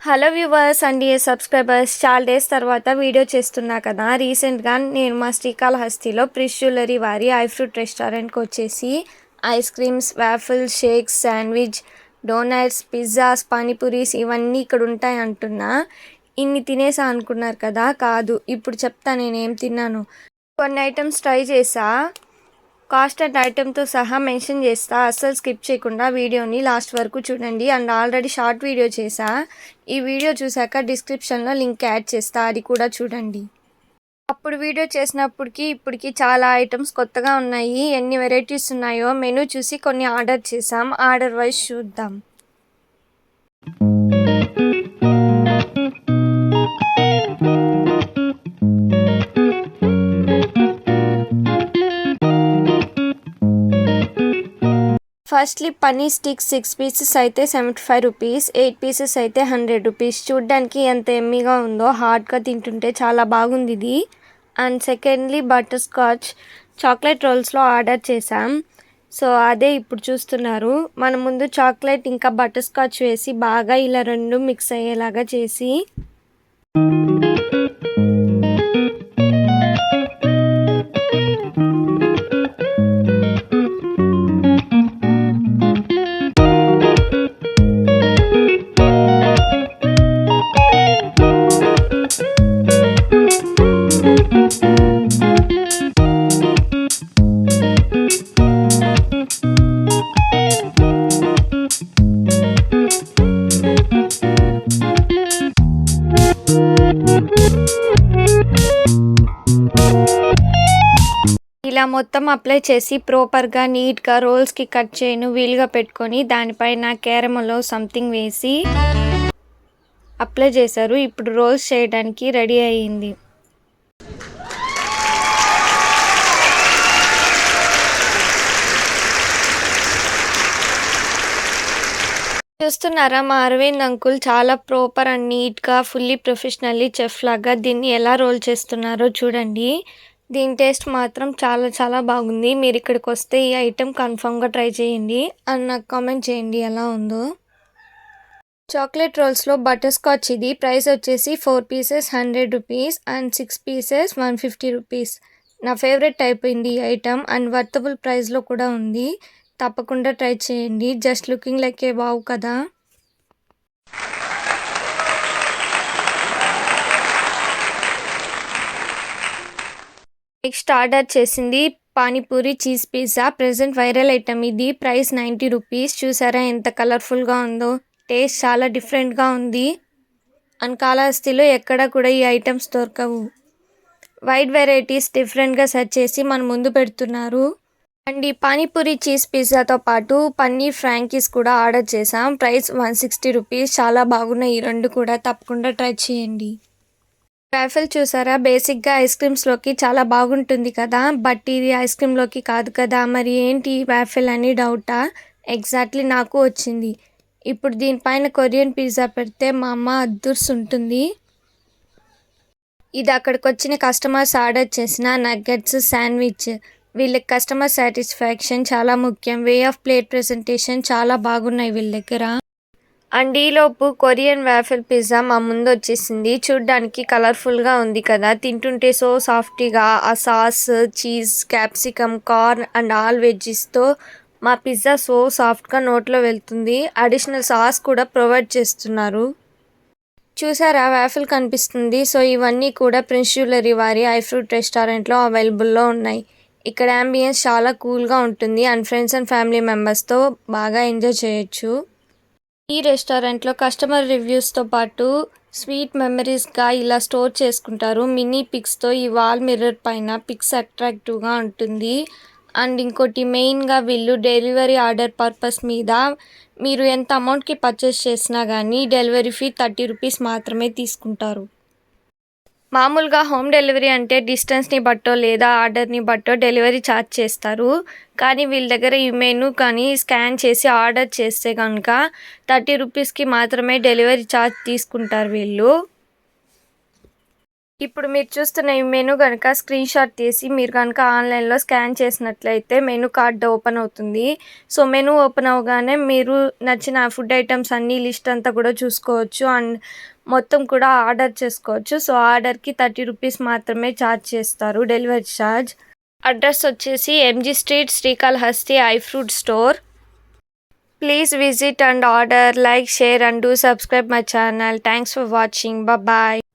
Hello viewers and subscribers, చాలా days తర్వాత video చేస్తున్నా కదా. రీసెంట్గా నేను మా శ్రీకాళహస్తిలో ప్రిష్ జ్యువెలరీ వారి ఐఫ్రూట్ రెస్టారెంట్కి వచ్చేసి ice creams, waffles, shakes, sandwich, donuts, pizzas, pani puris ఇవన్నీ ఇక్కడ ఉంటాయి అంటున్నా. ఇన్ని తినేసా అనుకున్నారు కదా, కాదు. ఇప్పుడు చెప్తా నేనేం తిన్నాను. కొన్ని ఐటమ్స్ ట్రై చేసా, కాస్ట్ అండ్ ఐటెంతో సహా మెన్షన్ చేస్తా. అస్సలు స్కిప్ చేయకుండా వీడియోని లాస్ట్ వరకు చూడండి. అండ్ ఆల్రెడీ షార్ట్ వీడియో చేసా, ఈ వీడియో చూసాక డిస్క్రిప్షన్లో లింక్ యాడ్ చేస్తా, అది కూడా చూడండి. అప్పుడు వీడియో చేసినప్పటికి ఇప్పటికి చాలా ఐటమ్స్ కొత్తగా ఉన్నాయి. ఎన్ని వెరైటీస్ ఉన్నాయో మెనూ చూసి కొన్ని ఆర్డర్ చేసాం. ఆర్డర్ వైజ్ చూద్దాం. ఫస్ట్లీ పన్నీర్ స్టిక్స్ 6 పీసెస్ అయితే 75 రూపీస్, 8 పీసెస్ అయితే 100 రూపీస్. చూడ్డానికి ఎంత ఎమ్మీగా ఉందో, హాట్గా తింటుంటే చాలా బాగుంది ఇది. And secondly butter scotch chocolate రోల్స్లో ఆర్డర్ చేసాం. సో అదే ఇప్పుడు చూస్తున్నారు. మన ముందు చాక్లెట్ ఇంకా బటర్ స్కాచ్ వేసి బాగా ఇలా రెండు మిక్స్ అయ్యేలాగా చేసి ఇలా మొత్తం అప్లై చేసి ప్రాపర్గా నీట్గా రోల్స్కి కట్ చేయను వీలుగా పెట్టుకొని దానిపైన క్యారమలో సంథింగ్ వేసి అప్లై చేశారు. ఇప్పుడు రోల్స్ చేయడానికి రెడీ అయ్యింది. చూస్తున్నారా, మా అరవింద్ అంకుల్ చాలా ప్రాపర్ అండ్ నీట్గా ఫుల్లీ ప్రొఫెషనల్లీ చెఫ్ లాగా దీన్ని ఎలా రోల్ చేస్తున్నారో చూడండి. దీని టేస్ట్ మాత్రం చాలా చాలా బాగుంది. మీరు ఇక్కడికి వస్తే ఈ ఐటెం కన్ఫామ్గా ట్రై చేయండి అని నాకు కామెంట్ చేయండి ఎలా ఉందో. చాక్లెట్ రోల్స్లో బటర్ స్కాచ్ ఇది. ప్రైస్ వచ్చేసి 4 pieces 100 rupees and 6 pieces 150 rupees. నా ఫేవరెట్ అయిపోయింది ఈ ఐటమ్ అండ్ వర్తబుల్ ప్రైస్లో కూడా ఉంది. తప్పకుండా ట్రై చేయండి. Just looking like a wow కదా. నెక్స్ట్ ఆర్డర్ చేసింది panipuri cheese pizza. Present viral item ఇది. Price 90 rupees. చూసారా ఎంత కలర్ఫుల్గా ఉందో. టేస్ట్ చాలా డిఫరెంట్గా ఉంది. అండ్ కాళహస్తిలో ఎక్కడ కూడా ఈ ఐటమ్స్ దొరకవు. వైడ్ వెరైటీస్ డిఫరెంట్గా సెర్చ్ చేసి మన ముందు పెడుతున్నారు. అండ్ ఈ పానీపూరి చీజ్ పిజ్జాతో పాటు పన్నీర్ ఫ్రాంకీస్ కూడా ఆర్డర్ చేసాం. Price 160 rupees. చాలా బాగున్నాయి ఈ రెండు కూడా. తప్పకుండా ట్రై చేయండి. వాఫిల్ చూసారా, బేసిక్గా ఐస్ క్రీమ్స్లోకి చాలా బాగుంటుంది కదా, బట్ ఇది ఐస్ క్రీమ్లోకి కాదు కదా. మరి ఏంటి వాఫిల్ అని డౌటా? ఎగ్జాక్ట్లీ నాకు వచ్చింది. ఇప్పుడు దీనిపైన కొరియన్ పిజ్జా పెడితే మా అమ్మ అద్దుర్సుంటుంది. ఇది అక్కడికి వచ్చిన కస్టమర్స్ ఆర్డర్ చేసిన నగ్గెట్స్ శాండ్విచ్. వీళ్ళకి కస్టమర్ సాటిస్ఫాక్షన్ చాలా ముఖ్యం. వే ఆఫ్ ప్లేట్ ప్రెజెంటేషన్ చాలా బాగున్నాయి వీళ్ళ దగ్గర. అండ్ ఈలోపు కొరియన్ వాఫిల్ పిజ్జా మా ముందు వచ్చేసింది. చూడ్డానికి కలర్ఫుల్గా ఉంది కదా, తింటుంటే సో సాఫ్టీగా ఆ sauce, cheese, capsicum, corn and all వెజ్జెస్తో మా పిజ్జా సో సాఫ్ట్గా నోట్లో వెళ్తుంది. అడిషనల్ సాస్ కూడా ప్రొవైడ్ చేస్తున్నారు. చూసారా, వాఫిల్ కనిపిస్తుంది. సో ఇవన్నీ కూడా ప్రిన్స్ జ్యువెలరీ వారి ఐఫ్రూట్ రెస్టారెంట్లో అవైలబుల్లో ఉన్నాయి. ఇక్కడ అంబియన్స్ చాలా కూల్గా ఉంటుంది అండ్ ఫ్రెండ్స్ అండ్ ఫ్యామిలీ మెంబర్స్తో బాగా ఎంజాయ్ చేయొచ్చు. ఈ రెస్టారెంట్లో కస్టమర్ రివ్యూస్తో పాటు స్వీట్ మెమరీస్గా ఇలా స్టోర్ చేసుకుంటారు. మినీ పిక్స్తో ఈ వాల్ మిర్రర్ పైన పిక్స్ అట్రాక్టివ్గా ఉంటుంది. అండ్ ఇంకోటి మెయిన్గా వీళ్ళు డెలివరీ ఆర్డర్ పర్పస్ మీద మీరు ఎంత అమౌంట్కి పర్చేస్ చేసినా కానీ డెలివరీ ఫీ 30 రూపీస్ మాత్రమే తీసుకుంటారు. మామూలుగా హోమ్ డెలివరీ అంటే డిస్టెన్స్ని బట్టో లేదా ఆర్డర్ని బట్టో డెలివరీ ఛార్జ్ చేస్తారు. కానీ వీళ్ళ దగ్గర ఈ మెనూ కానీ స్కాన్ చేసి ఆర్డర్ చేస్తే కనుక 30 రూపీస్కి మాత్రమే డెలివరీ ఛార్జ్ తీసుకుంటారు వీళ్ళు. ఇప్పుడు మీరు చూస్తున్న ఈ మెనూ గనక స్క్రీన్‌షాట్ తీసి మీరు గనక ఆన్‌లైన్‌లో స్కాన్ చేసినట్లయితే మెనూ కార్డ్ ఓపెన్ అవుతుంది. సో, మెనూ ఓపెన్ అవ్వగానే మీరు నచ్చిన ఫుడ్ ఐటెమ్స్ అన్నీ లిస్ట్ అంతా కూడా చూసుకోవచ్చు. అండ్ మొత్తం కూడా ఆర్డర్ చేసుకోవచ్చు. సో, ఆర్డర్‌కి ₹30 మాత్రమే ఛార్జ్ చేస్తారు డెలివరీ ఛార్జ్. అడ్రస్ వచ్చేసి MG street, Srikalahasti I fruit store. Please visit and order, like, share and do subscribe my channel. Thanks for watching. Bye bye.